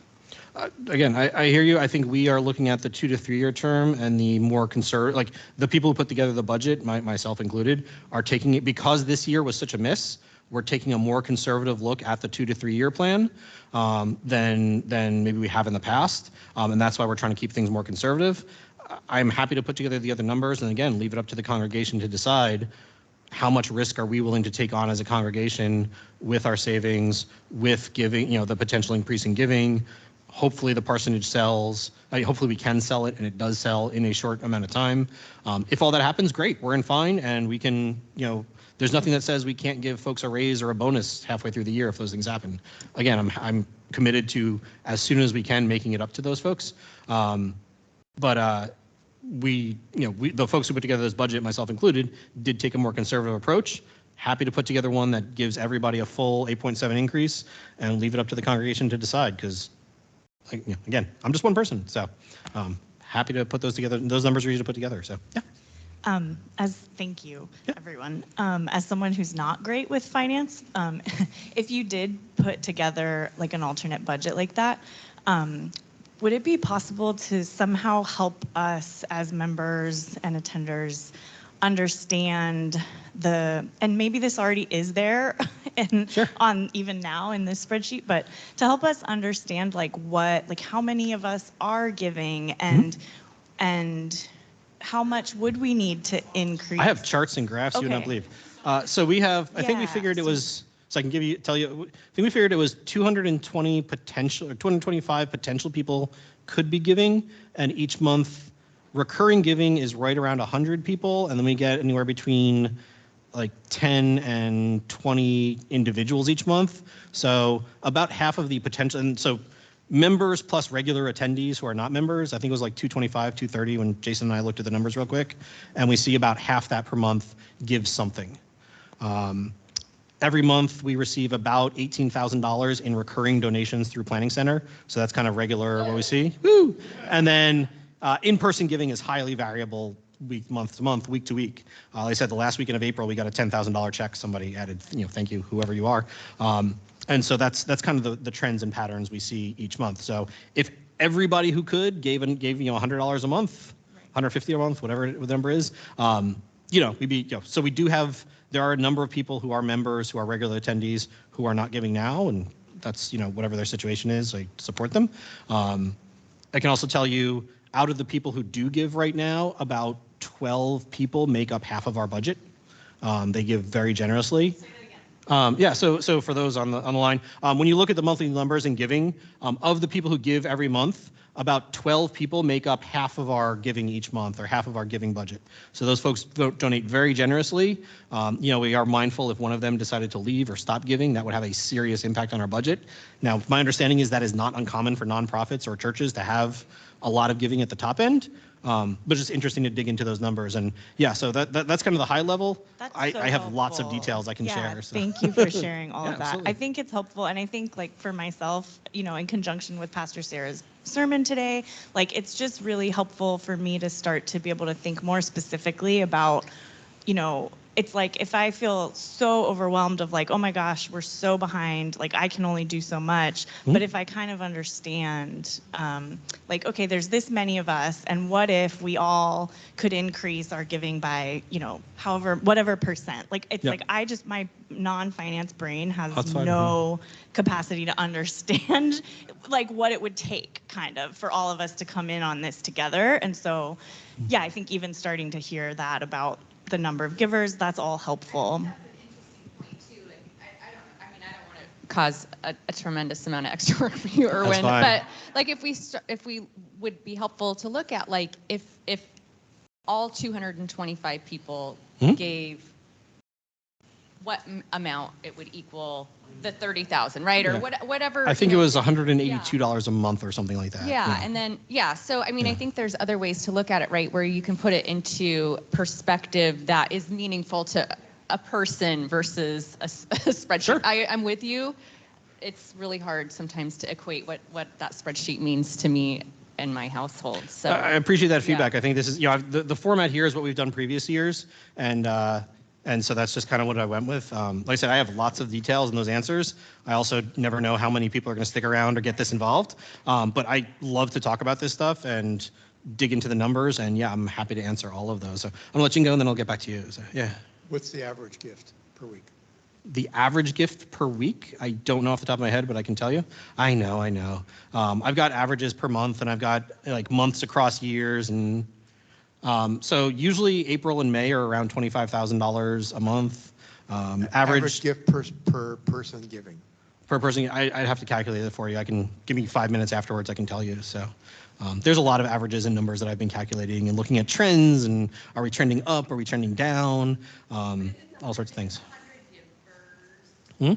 Again, I hear you. I think we are looking at the 2 to 3 year term, and the more conservative, like the people who put together the budget, myself included, are taking it, because this year was such a miss. We're taking a more conservative look at the 2 to 3 year plan than maybe we have in the past, and that's why we're trying to keep things more conservative. I'm happy to put together the other numbers, and again, leave it up to the congregation to decide how much risk are we willing to take on as a congregation with our savings, with giving, the potential increase in giving. Hopefully the parsonage sells. Hopefully we can sell it, and it does sell in a short amount of time. If all that happens, great. We're in fine, and we can, there's nothing that says we can't give folks a raise or a bonus halfway through the year if those things happen. Again, I'm committed to, as soon as we can, making it up to those folks. But the folks who put together this budget, myself included, did take a more conservative approach. Happy to put together one that gives everybody a full 8.7 increase and leave it up to the congregation to decide, because again, I'm just one person, so happy to put those together. Those numbers are easy to put together, so yeah. Thank you, everyone. As someone who's not great with finance, if you did put together like an alternate budget like that, would it be possible to somehow help us as members and attenders understand and maybe this already is there and Sure. on even now in this spreadsheet, but to help us understand how many of us are giving and how much would we need to increase? I have charts and graphs you would not believe. So we have, I think we figured it was, so I can tell you, I think we figured it was 220 potential, or 225 potential people could be giving, and each month recurring giving is right around 100 people, and then we get anywhere between like 10 and 20 individuals each month. So about half of the potential, and so members plus regular attendees who are not members, I think it was like 225, 230 when Jason and I looked at the numbers real quick, and we see about half that per month give something. Every month we receive about $18,000 in recurring donations through Planning Center, so that's kind of regular what we see. Woo! And then in-person giving is highly variable, month to month, week to week. Like I said, the last weekend of April we got a $10,000 check. Somebody added, thank you, whoever you are. And so that's kind of the trends and patterns we see each month. So if everybody who could gave $100 a month, $150 a month, whatever the number is, we'd be, so we do have, there are a number of people who are members, who are regular attendees, who are not giving now, and that's, whatever their situation is, I support them. I can also tell you, out of the people who do give right now, about 12 people make up half of our budget. They give very generously. So for those on the line, when you look at the monthly numbers in giving, of the people who give every month, about 12 people make up half of our giving each month, or half of our giving budget. So those folks donate very generously. We are mindful if one of them decided to leave or stop giving, that would have a serious impact on our budget. Now, my understanding is that is not uncommon for nonprofits or churches to have a lot of giving at the top end. But it's just interesting to dig into those numbers. And yeah, so that's kind of the high level. I have lots of details I can share. So. Thank you for sharing all of that. Absolutely. I think it's helpful. And I think for myself, in conjunction with Pastor Sarah's sermon today, it's just really helpful for me to start to be able to think more specifically about, it's like if I feel so overwhelmed of like, oh my gosh, we're so behind, like I can only do so much. But if I kind of understand, like, okay, there's this many of us, and what if we all could increase our giving by, you know, however, whatever percent. Like it's like my non-finance brain has no capacity to understand like what it would take kind of for all of us to come in on this together. And so, yeah, I think even starting to hear that about the number of givers, that's all helpful. Cause a tremendous amount of extra work for you, Irwin. But like if we would be helpful to look at like if all 225 people gave what amount it would equal the 30,000, right? Or whatever. I think it was $182 a month or something like that. Yeah, and then so I mean I think there's other ways to look at it, right? Where you can put it into perspective that is meaningful to a person versus a spreadsheet. Sure. I'm with you. It's really hard sometimes to equate what that spreadsheet means to me and my household. So I appreciate that feedback. I think this is, you know, the format here is what we've done previous years, and so that's just kind of what I went with. Like I said, I have lots of details in those answers. I also never know how many people are going to stick around or get this involved. But I love to talk about this stuff and dig into the numbers. And yeah, I'm happy to answer all of those. So I'm going to let you go and then I'll get back to you. So yeah. What's the average gift per week? The average gift per week, I don't know off the top of my head, but I can tell you. I know. I've got averages per month, and I've got like months across years, and so usually April and May are around $25,000 a month. Average gift per person giving. Per person, I'd have to calculate it for you. I can give me 5 minutes afterwards. I can tell you. So there's a lot of averages and numbers that I've been calculating and looking at trends, and are we trending up? Are we trending down? All sorts of things. Hmm?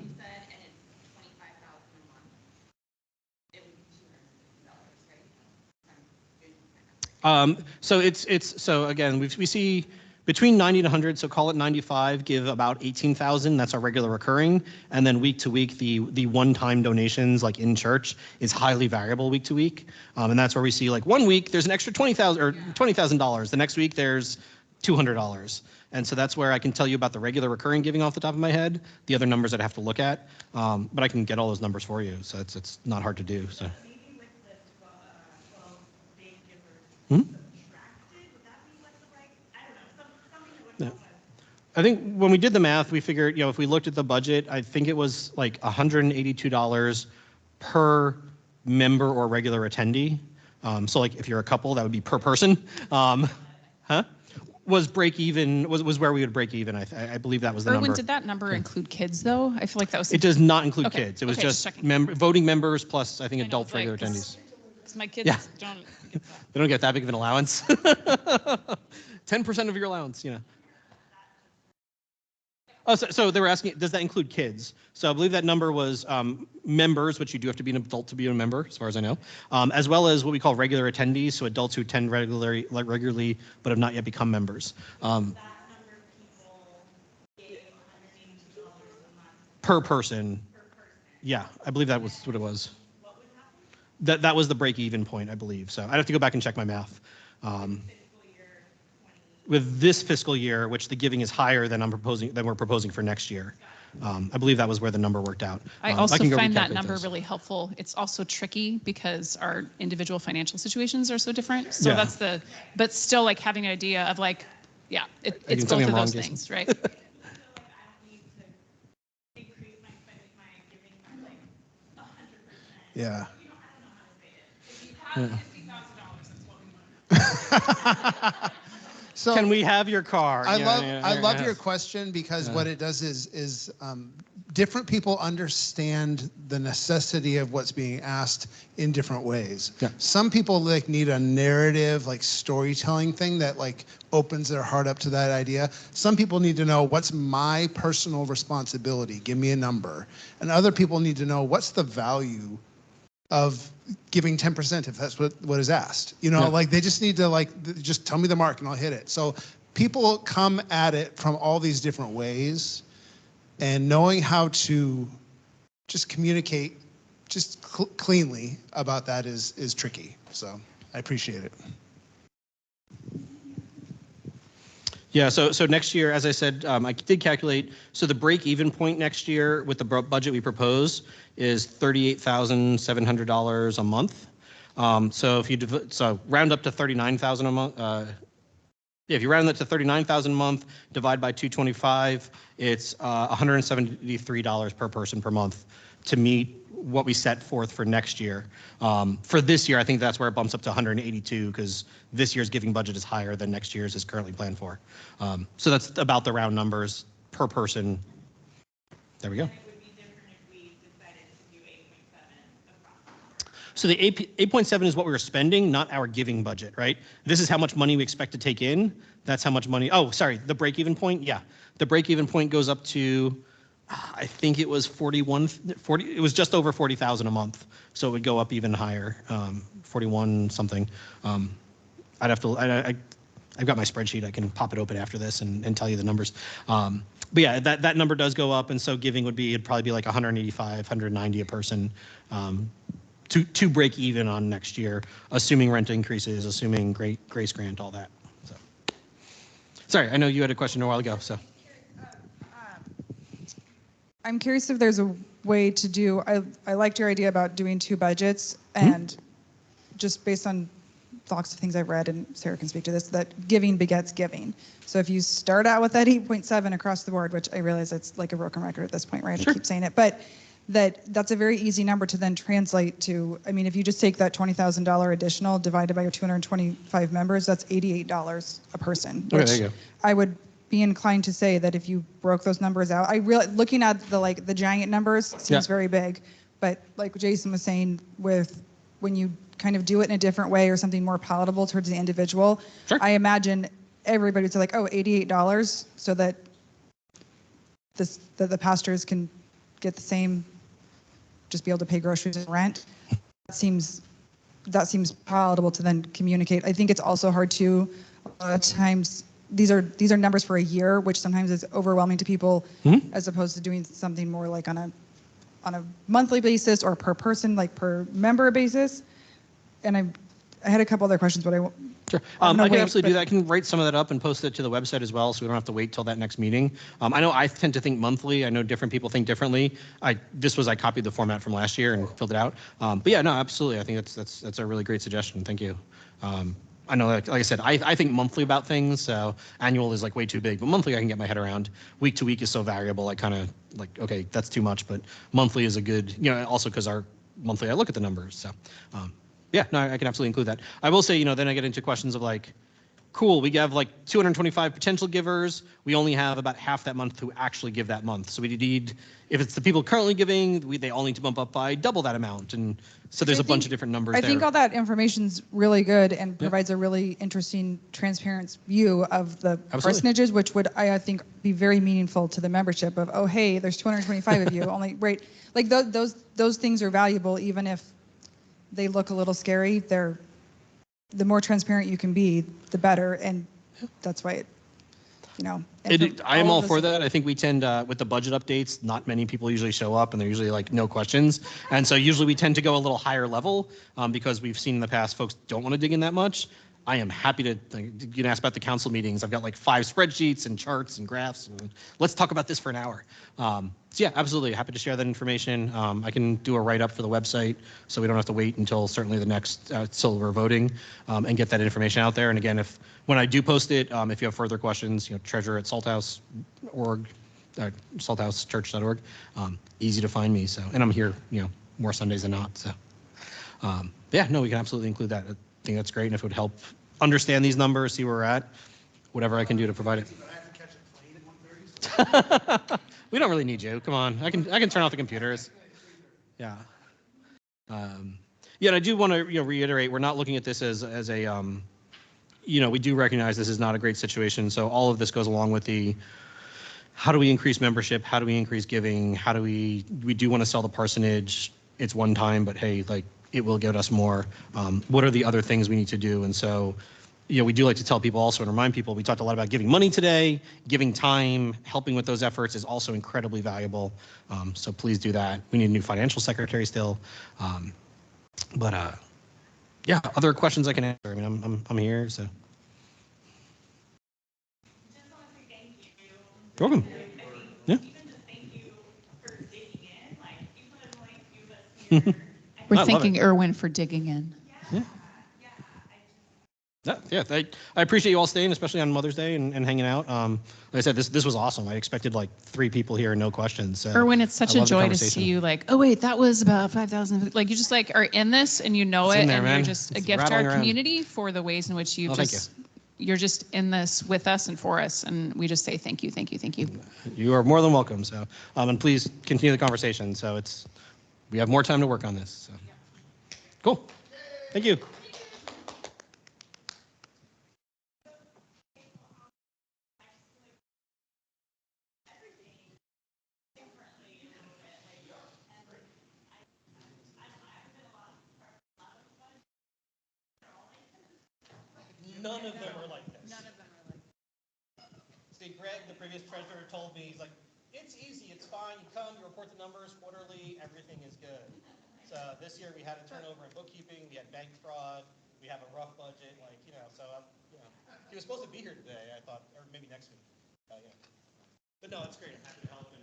So again, we see between 90 and 100, so call it 95, give about 18,000. That's our regular recurring. And then week to week, the one-time donations like in church is highly variable week to week. And that's where we see like 1 week, there's an extra $20,000. The next week there's $200. And so that's where I can tell you about the regular recurring giving off the top of my head. The other numbers I'd have to look at, but I can get all those numbers for you. So it's not hard to do. So. I think when we did the math, we figured, you know, if we looked at the budget, I think it was like $182 per member or regular attendee. So like if you're a couple, that would be per person. Was break even, was where we would break even. I believe that was the Irwin, number. did that number include kids though? I feel like that was. It does not include kids. It was Okay, just checking. voting members plus I think adult like, regular attendees. Because my kids don't get that. They don't get that big of an allowance. 10% of your allowance, you know. Oh, so they were asking, does that include kids? So I believe that number was members, which you do have to be an adult to be a member, as far as I know, as well as what we call regular attendees, so adults who attend regularly but have not yet become members. Per person. Yeah, I believe that was what it was. That was the break-even point, I believe. So I'd have to go back and check my math. With this fiscal year, which the giving is higher than we're proposing for next year. I believe that was where the number worked out. I also can go find that recalculate number those. really helpful. It's also tricky because our individual financial situations are so different. So Yeah. but still like having an idea of like, yeah, it's can tell both me of I'm wrong, those Jason. things, right? Yeah. So Can we have your car? I love your question because what it does is different people understand the necessity of what's being asked in different ways. Yeah. Some people like need a narrative, like storytelling thing that like opens their heart up to that idea. Some people need to know what's my personal responsibility. Give me a number. And other people need to know what's the value of giving 10% if that's what is asked. You know, like they just need to like, just tell me the mark and I'll hit it. So people come at it from all these different ways, and knowing how to just communicate just cleanly about that is tricky. So I appreciate it. Yeah, so next year, as I said, I did calculate, so the break-even point next year with the budget we propose is $38,700 a month. So if you round up to 39,000 a month, yeah, if you round that to 39,000 a month, divide by 225, it's $173 per person per month to meet what we set forth for next year. For this year, I think that's where it bumps up to 182 because this year's giving budget is higher than next year's is currently planned for. So that's about the round numbers per person. There we go. So the 8.7 is what we were spending, not our giving budget, right? This is how much money we expect to take in. That's how much money. Oh, sorry, the break-even point. Yeah, the break-even point goes up to, I think it was 40. It was just over 40,000 a month, so it would go up even higher, 41 something. I'd have to. I've got my spreadsheet. I can pop it open after this and tell you the numbers. But yeah, that number does go up, and so giving would be, it'd probably be like 185, 190 a person. To break even on next year, assuming rent increases, assuming Grace Grant, all that. So, sorry, I know you had a question a while ago. So, I'm curious if there's a way to do. I liked your idea about doing two budgets, and just based on lots of things I've read, and Sarah can speak to this, that giving begets giving. So if you start out with that 8.7 across the board, which I realize it's like a broken record at this point, right? Sure. I keep saying it, but that's a very easy number to then translate to. I mean, if you just take that $20,000 additional divided by your 225 members, that's $88 a person. Okay, there you go. I would be inclined to say that if you broke those numbers out, I really, looking at the giant numbers seems very big, but like Jason was saying, with when you kind of do it in a different way or something more palatable towards the individual, Sure. I imagine everybody would say like, oh, $88, so that the pastors can get the same, just be able to pay groceries and rent. That seems palatable to then communicate. I think it's also hard to, a lot of times, these are numbers for a year, which sometimes is overwhelming to people, as opposed to doing something more like on a monthly basis or per person, like per member basis. And I had a couple other questions, but I won't. Sure. I can absolutely do that. I can write some of that up and post it to the website as well, so we don't have to wait till that next meeting. I know I tend to think monthly. I know different people think differently. I copied the format from last year and filled it out. But yeah, no, absolutely. I think that's a really great suggestion. Thank you. I know, like I said, I think monthly about things, so annual is like way too big, but monthly I can get my head around. Week to week is so variable. I kind of like, okay, that's too much, but monthly is a good, also because our monthly, I look at the numbers. So yeah, no, I can absolutely include that. I will say, then I get into questions of like, cool, we have like 225 potential givers. We only have about half that month who actually give that month. So we need, if it's the people currently giving, they all need to bump up by double that amount. And so there's a bunch of different numbers there. I think all that information's really good and provides a really interesting, transparent view of the percentages, which would, I think, be very meaningful to the membership of, oh, hey, there's 225 of you, only, right? Like those things are valuable, even if they look a little scary. The more transparent you can be, the better, and that's why I am all for that. I think we tend, with the budget updates, not many people usually show up, and they're usually like no questions, and so usually we tend to go a little higher level because we've seen in the past folks don't want to dig in that much. I am happy to, you can ask about the council meetings. I've got like 5 spreadsheets and charts and graphs, and let's talk about this for an hour. So yeah, absolutely happy to share that information. I can do a write-up for the website, so we don't have to wait until certainly the next, till we're voting, and get that information out there. And again, when I do post it, if you have further questions, treasurer@salthouse.org, salthousechurch.org, easy to find me. So, and I'm here, more Sundays than not. So, yeah, no, we can absolutely include that. I think that's great, and if it would help understand these numbers, see where we're at, whatever I can do to provide it. We don't really need you. Come on, I can turn off the computers. Yeah. Yeah, and I do want to reiterate, we're not looking at this as a we do recognize this is not a great situation. So all of this goes along with the how do we increase membership? How do we increase giving? How do we do want to sell the parsonage? It's one time, but hey, like, it will get us more. What are the other things we need to do? And so, we do like to tell people also and remind people, we talked a lot about giving money today, giving time, helping with those efforts is also incredibly valuable. So please do that. We need a new financial secretary still. Yeah, other questions I can answer. I mean, I'm here, so. You're welcome. Yeah. We're I love thanking it. Irwin for digging in. Yeah, I appreciate you all staying, especially on Mother's Day and hanging out. Like I said, this was awesome. I expected like 3 people here and no questions. So Irwin, it's such I a love the joy to conversation. see you like, oh wait, that was about 5,000. Like you just like are in this and you know It's in it there, and man. you're just a It's gift to our rattling around. community for the ways in which you Oh, thank just, you're just in this with us and for us. And we just say thank you, thank you, thank you. You are more than welcome. So, and please continue the conversation. So we have more time to work on this. So. Cool. Thank you. None of them are like this. None of them are like this. See, Greg, the previous treasurer, told me, he's like, it's easy, it's fine, you come, you report the numbers quarterly, everything is good. So this year we had a turnover in bookkeeping, we had bank fraud, we have a rough budget, like, so, he was supposed to be here today, I thought, or maybe next week. Yeah. But no, it's great, I'm happy to help. And